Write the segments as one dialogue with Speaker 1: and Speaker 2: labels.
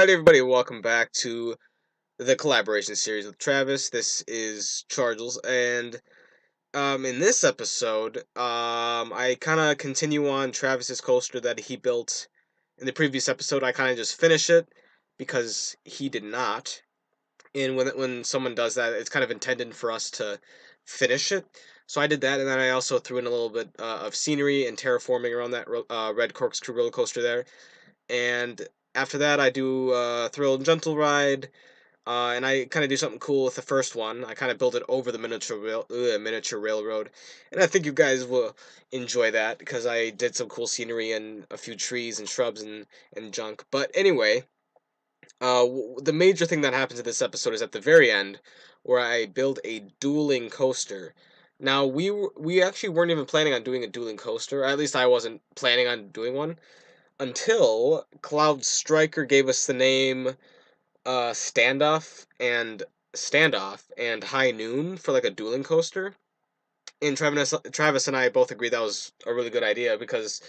Speaker 1: Alright, everybody, welcome back to the collaboration series with Travis. This is Charjallz, and in this episode, I kind of continue on Travis's coaster that he built in the previous episode. I kind of just finish it because he did not. And when someone does that, it's kind of intended for us to finish it. So I did that, and then I also threw in a little bit of scenery and terraforming around that red corkscrew roller coaster there. And after that, I do Thrill and Gentle Ride, and I kind of do something cool with the first one. I kind of build it over the miniature railroad, and I think you guys will enjoy that because I did some cool scenery and a few trees and shrubs and junk. But anyway, the major thing that happens in this episode is at the very end, where I build a dueling coaster. Now we actually weren't even planning on doing a dueling coaster. At least I wasn't planning on doing one until Cloud Striker gave us the name Standoff and High Noon for like a dueling coaster. And Travis and I both agreed that was a really good idea because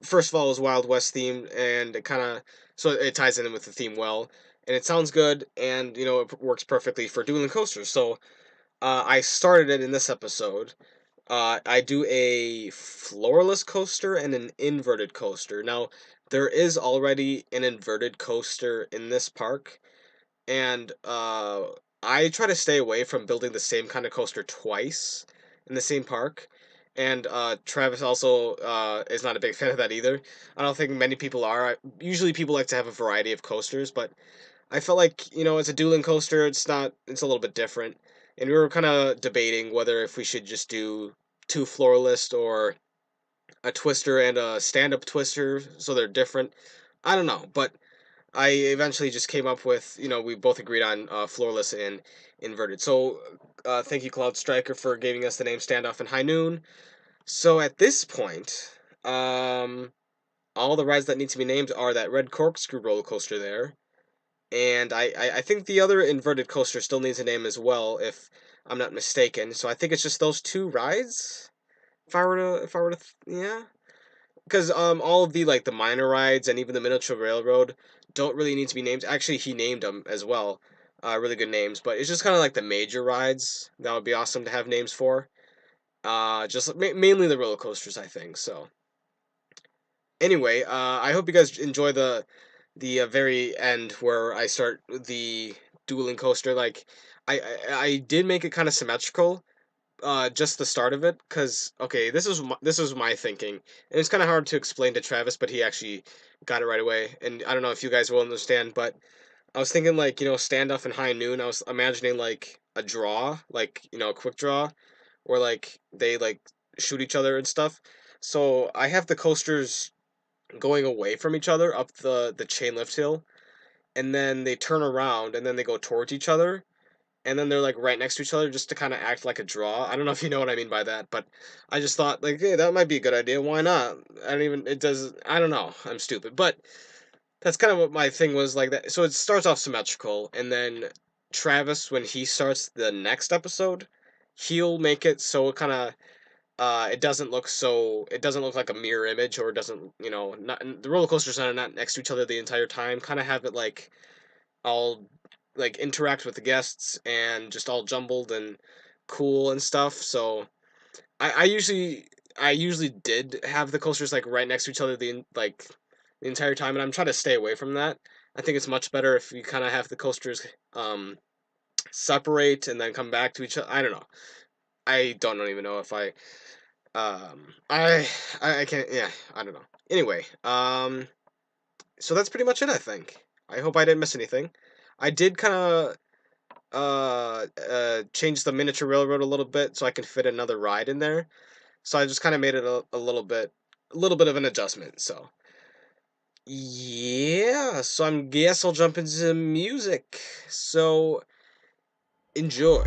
Speaker 1: first of all it was Wild West themed, and it ties in with the theme well, and it sounds good, and it works perfectly for dueling coasters. So I started it in this episode. I do a floorless coaster and an inverted coaster. Now, there is already an inverted coaster in this park, and I try to stay away from building the same kind of coaster twice in the same park. And Travis also is not a big fan of that either. I don't think many people are. Usually people like to have a variety of coasters, but I felt like, it's a dueling coaster, it's a little bit different. And we were kind of debating whether if we should just do two floorless or a twister and a stand-up twister, so they're different. I don't know, but I eventually just came up with, we both agreed on floorless and inverted. So thank you, Cloud Striker, for giving us the name Standoff and High Noon. So at this point, all the rides that need to be named are that red corkscrew roller coaster there. And I think the other inverted coaster still needs a name as well, if I'm not mistaken. So I think it's just those two rides. Yeah, because all of the the minor rides and even the miniature railroad don't really need to be named. Actually, he named them as well. Really good names, but it's just kind of like the major rides that would be awesome to have names for. Just mainly the roller coasters, I think. So anyway, I hope you guys enjoy the very end where I start the dueling coaster. Like, I did make it kind of symmetrical, just the start of it, because okay, this was my thinking, and it's kind of hard to explain to Travis, but he actually got it right away, and I don't know if you guys will understand, but I was thinking like Standoff and High Noon. I was imagining like a draw, like a quick draw, where like they like shoot each other and stuff. So I have the coasters going away from each other up the chain lift hill, and then they turn around and then they go towards each other, and then they're like right next to each other just to kind of act like a draw. I don't know if you know what I mean by that, but I just thought like, hey, that might be a good idea. Why not? I don't know. I'm stupid, but that's kind of what my thing was like that. So it starts off symmetrical, and then Travis, when he starts the next episode, he'll make it so it kind of it doesn't look like a mirror image, or it doesn't, not the roller coasters are not next to each other the entire time. Kind of have it like all like interact with the guests and just all jumbled and cool and stuff. So I usually did have the coasters like right next to each other the entire time, and I'm trying to stay away from that. I think it's much better if you kind of have the coasters separate and then come back to each other. I don't know. I don't even know if I can't, yeah, I don't know. Anyway, so that's pretty much it, I think. I hope I didn't miss anything. I did kind of change the miniature railroad a little bit so I can fit another ride in there. So I just kind of made it a little bit of an adjustment. So yeah, so I guess I'll jump into music. So enjoy.